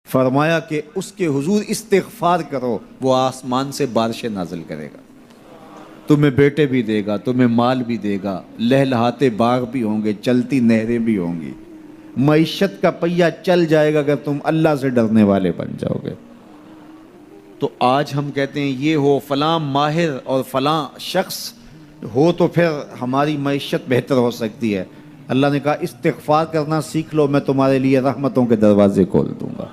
فرمایا کہ اس کے حضور استغفار کرو، وہ آسمان سے بارشیں نازل کرے گا، تمہیں بیٹے بھی دے گا، تمہیں مال بھی دے گا، لہلہاتے باغ بھی ہوں گے، چلتی نہریں بھی ہوں گی، معیشت کا پہیہ چل جائے گا اگر تم اللہ سے ڈرنے والے بن جاؤ گے۔ تو آج ہم کہتے ہیں یہ ہو فلاں ماہر اور فلاں شخص ہو تو پھر ہماری معیشت بہتر ہو سکتی ہے۔ اللہ نے کہا استغفار کرنا سیکھ لو، میں تمہارے لیے رحمتوں کے دروازے کھول دوں گا،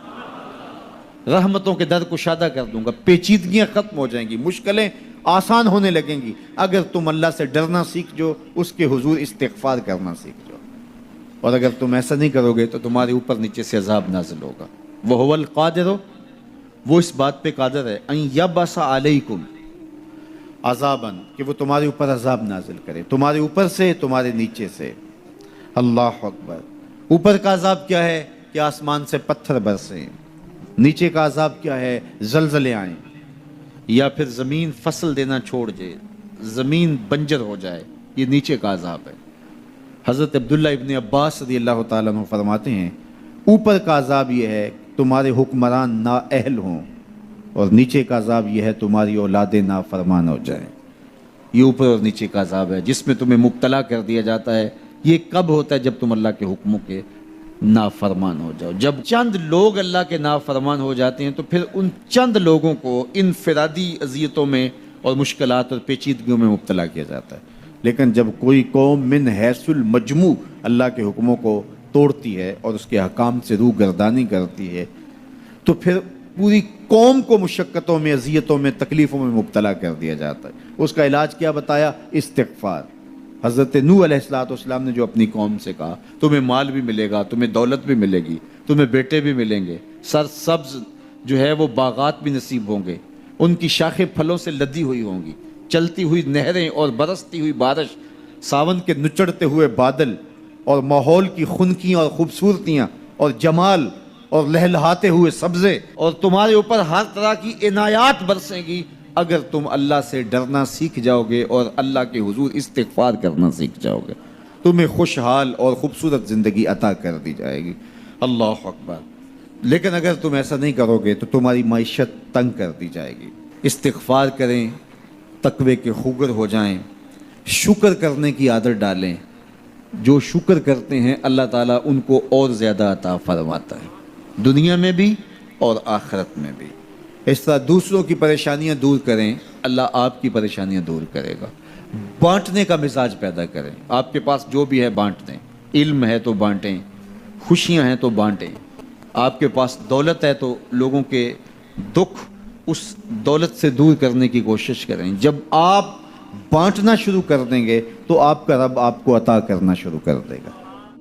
رحمتوں کے در کشادہ کر دوں گا، پیچیدگیاں ختم ہو جائیں گی، مشکلیں آسان ہونے لگیں گی اگر تم اللہ سے ڈرنا سیکھ جو، اس کے حضور استغفار کرنا سیکھ جو۔ اور اگر تم ایسا نہیں کرو گے تو تمہارے اوپر نیچے سے عذاب نازل ہوگا۔ وَهُوَ الْقَادِرُ، وہ اس بات پہ قادر ہے، ان یبعث علیکم عذاباً، کہ وہ تمہارے اوپر عذاب نازل کرے، تمہارے اوپر سے، تمہارے نیچے سے۔ اللہ اکبر۔ اوپر کا عذاب کیا ہے کہ آسمان سے پتھر برسیں، نیچے کا عذاب کیا ہے زلزلے آئیں، یا پھر زمین فصل دینا چھوڑ جائے، زمین بنجر ہو جائے، یہ نیچے کا عذاب ہے۔ حضرت عبداللہ ابن عباس رضی اللہ تعالیٰ عنہ فرماتے ہیں اوپر کا عذاب یہ ہے تمہارے حکمران نااہل ہوں، اور نیچے کا عذاب یہ ہے تمہاری اولادیں نافرمان ہو جائیں۔ یہ اوپر اور نیچے کا عذاب ہے جس میں تمہیں مبتلا کر دیا جاتا ہے۔ یہ کب ہوتا ہے؟ جب تم اللہ کے حکموں کے نافرمان ہو جاؤ۔ جب چند لوگ اللہ کے نافرمان ہو جاتے ہیں تو پھر ان چند لوگوں کو انفرادی اذیتوں میں اور مشکلات اور پیچیدگیوں میں مبتلا کیا جاتا ہے۔ لیکن جب کوئی قوم من حیث المجموع اللہ کے حکموں کو توڑتی ہے اور اس کے حکام سے روح گردانی کرتی ہے تو پھر پوری قوم کو مشقتوں میں، اذیتوں میں، تکلیفوں میں مبتلا کر دیا جاتا ہے۔ اس کا علاج کیا بتایا؟ استغفار۔ حضرت نوح علیہ السلام نے جو اپنی قوم سے کہا تمہیں مال بھی ملے گا، تمہیں دولت بھی ملے گی، تمہیں بیٹے بھی ملیں گے، سرسبز جو ہے وہ باغات بھی نصیب ہوں گے، ان کی شاخیں پھلوں سے لدی ہوئی ہوں گی، چلتی ہوئی نہریں اور برستی ہوئی بارش، ساون کے نچڑتے ہوئے بادل، اور ماحول کی خنکیاں اور خوبصورتیاں اور جمال اور لہلہاتے ہوئے سبزے، اور تمہارے اوپر ہر طرح کی عنایات برسیں گی اگر تم اللہ سے ڈرنا سیکھ جاؤ گے اور اللہ کے حضور استغفار کرنا سیکھ جاؤ گے، تمہیں خوشحال اور خوبصورت زندگی عطا کر دی جائے گی۔ اللہ اکبر۔ لیکن اگر تم ایسا نہیں کرو گے تو تمہاری معیشت تنگ کر دی جائے گی۔ استغفار کریں، تقوی کے خوگر ہو جائیں، شکر کرنے کی عادت ڈالیں۔ جو شکر کرتے ہیں اللہ تعالیٰ ان کو اور زیادہ عطا فرماتا ہے، دنیا میں بھی اور آخرت میں بھی۔ اس طرح دوسروں کی پریشانیاں دور کریں، اللہ آپ کی پریشانیاں دور کرے گا۔ بانٹنے کا مزاج پیدا کریں، آپ کے پاس جو بھی ہے بانٹ دیں، علم ہے تو بانٹیں، خوشیاں ہیں تو بانٹیں، آپ کے پاس دولت ہے تو لوگوں کے دکھ اس دولت سے دور کرنے کی کوشش کریں۔ جب آپ بانٹنا شروع کر دیں گے تو آپ کا رب آپ کو عطا کرنا شروع کر دے گا۔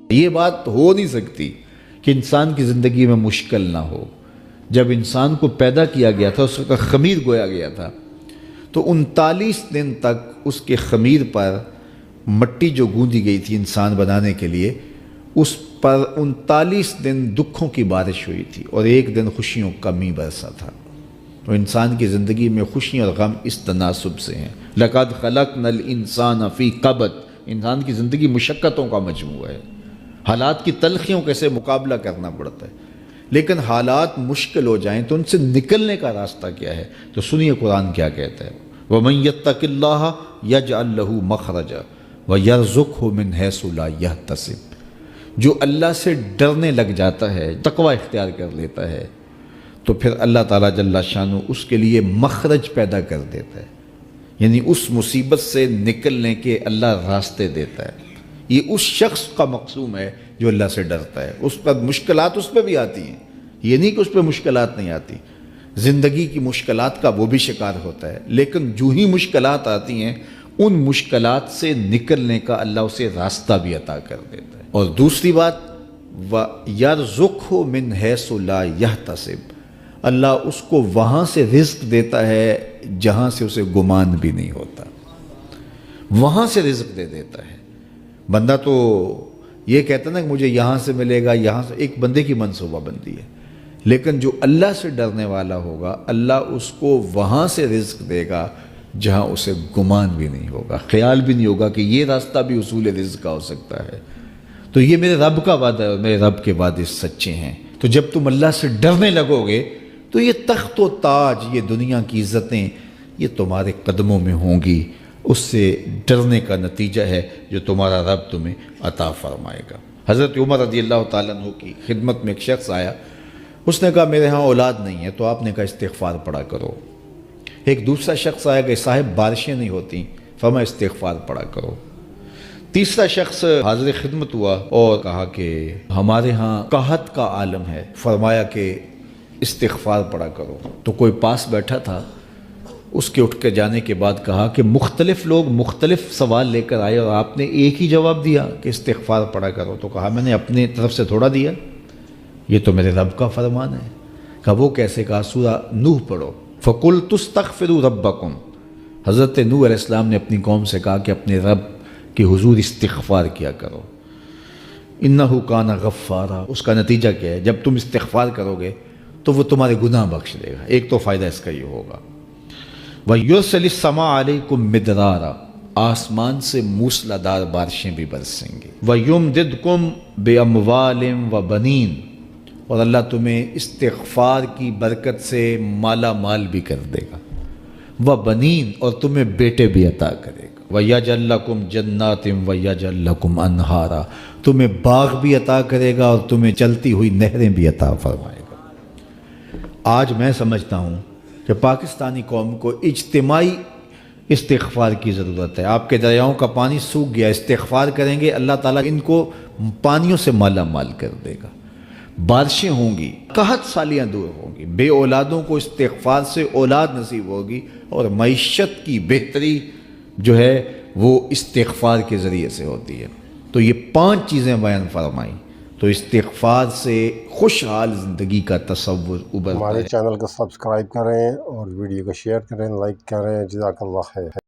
یہ بات ہو نہیں سکتی کہ انسان کی زندگی میں مشکل نہ ہو۔ جب انسان کو پیدا کیا گیا تھا، اس کا خمیر گویا گیا تھا، تو 39 دن تک اس کے خمیر پر مٹی جو گوندی گئی تھی انسان بنانے کے لیے، اس پر 39 دن دکھوں کی بارش ہوئی تھی اور ایک دن خوشیوں کا می برسا تھا۔ تو انسان کی زندگی میں خوشیاں اور غم اس تناسب سے ہیں۔ لَقَدْ خَلَقْنَا الْإِنسَانَ فِي قَبْضٍ، انسان کی زندگی مشقتوں کا مجموعہ ہے، حالات کی تلخیوں کے سے مقابلہ کرنا پڑتا ہے۔ لیکن حالات مشکل ہو جائیں تو ان سے نکلنے کا راستہ کیا ہے؟ تو سنیے قرآن کیا کہتا ہے، وَمَن يَتَّقِ اللَّهَ يَجْعَلْ لَهُ مَخْرَجًا وَيَرْزُقْهُ مِنْ حَيْثُ لَا يَحْتَسِبُ۔ جو اللہ سے ڈرنے لگ جاتا ہے، تقوی اختیار کر لیتا ہے، تو پھر اللہ تعالیٰ جل شانہ اس کے لیے مخرج پیدا کر دیتا ہے، یعنی اس مصیبت سے نکلنے کے اللہ راستے دیتا ہے۔ یہ اس شخص کا مقصوم ہے جو اللہ سے ڈرتا ہے۔ اس پر مشکلات اس پہ بھی آتی ہیں، یہ نہیں کہ اس پہ مشکلات نہیں آتی، زندگی کی مشکلات کا وہ بھی شکار ہوتا ہے، لیکن جو ہی مشکلات آتی ہیں ان مشکلات سے نکلنے کا اللہ اسے راستہ بھی عطا کر دیتا ہے۔ اور دوسری بات، وَيَرْزُقْهُ مِنْ حَيْثُ لَا يَحْتَسِبُ، اللہ اس کو وہاں سے رزق دیتا ہے جہاں سے اسے گمان بھی نہیں ہوتا، وہاں سے رزق دے دیتا ہے۔ بندہ تو یہ کہتا نا کہ مجھے یہاں سے ملے گا، یہاں سے، ایک بندے کی منصوبہ بندی ہے، لیکن جو اللہ سے ڈرنے والا ہوگا اللہ اس کو وہاں سے رزق دے گا جہاں اسے گمان بھی نہیں ہوگا، خیال بھی نہیں ہوگا کہ یہ راستہ بھی حصول رزق کا ہو سکتا ہے۔ تو یہ میرے رب کا وعدہ ہے اور میرے رب کے وعدے سچے ہیں۔ تو جب تم اللہ سے ڈرنے لگو گے تو یہ تخت و تاج، یہ دنیا کی عزتیں، یہ تمہارے قدموں میں ہوں گی۔ اس سے ڈرنے کا نتیجہ ہے جو تمہارا رب تمہیں عطا فرمائے گا۔ حضرت عمر رضی اللہ تعالیٰ عنہ کی خدمت میں ایک شخص آیا، اس نے کہا میرے ہاں اولاد نہیں ہے، تو آپ نے کہا استغفار پڑھا کرو۔ ایک دوسرا شخص آیا کہ صاحب بارشیں نہیں ہوتی، فرمایا استغفار پڑھا کرو۔ تیسرا شخص حاضر خدمت ہوا اور کہا کہ ہمارے ہاں قحط کا عالم ہے، فرمایا کہ استغفار پڑھا کرو۔ تو کوئی پاس بیٹھا تھا، اس کے اٹھ کے جانے کے بعد کہا کہ مختلف لوگ مختلف سوال لے کر آئے اور آپ نے ایک ہی جواب دیا کہ استغفار پڑھا کرو۔ تو کہا میں نے اپنی طرف سے تھوڑا دیا، یہ تو میرے رب کا فرمان ہے۔ کہا وہ کیسے؟ کہا سورہ نوح پڑھو، فَقُلْتُ اسْتَغْفِرُوا رَبَّكُمْ۔ حضرت نوح علیہ السلام نے اپنی قوم سے کہا کہ اپنے رب کے حضور استغفار کیا کرو، اِنَّهُ كَانَ غَفَّارًا۔ اس کا نتیجہ کیا ہے؟ جب تم استغفار کرو گے تو وہ تمہارے گناہ بخش دے گا۔ ایک تو فائدہ اس کا یہ ہوگا، وَيُرْسِلِ السَّمَاءَ عَلَيْكُمْ مِدْرَارًا، آسمان سے موسلادھار بارشیں بھی برسیں گی، وَيُمْدِدْكُمْ بِأَمْوَالٍ وَبَنِينَ، اور اللہ تمہیں استغفار کی برکت سے مالا مال بھی کر دے گا، وَبَنِينَ، اور تمہیں بیٹے بھی عطا کرے گا، وَيَجْعَلْ لَكُمْ جَنَّاتٍ وَيَجْعَلْ لَكُمْ أَنْهَارًا، تمہیں باغ بھی عطا کرے گا اور تمہیں چلتی ہوئی نہریں بھی عطا فرمائے گا۔ آج میں سمجھتا ہوں کہ پاکستانی قوم کو اجتماعی استغفار کی ضرورت ہے۔ آپ کے دریاؤں کا پانی سوکھ گیا، استغفار کریں گے اللہ تعالیٰ ان کو پانیوں سے مالا مال کر دے گا، بارشیں ہوں گی، قحط سالیاں دور ہوں گی، بے اولادوں کو استغفار سے اولاد نصیب ہوگی، اور معیشت کی بہتری جو ہے وہ استغفار کے ذریعے سے ہوتی ہے۔ تو یہ 5 چیزیں بیان فرمائیں تو استغفار سے خوشحال زندگی کا تصور ابھرتا ہے۔ ہمارے چینل کو سبسکرائب کریں اور ویڈیو کو شیئر کریں، لائک کریں۔ جزاک اللہ خیر۔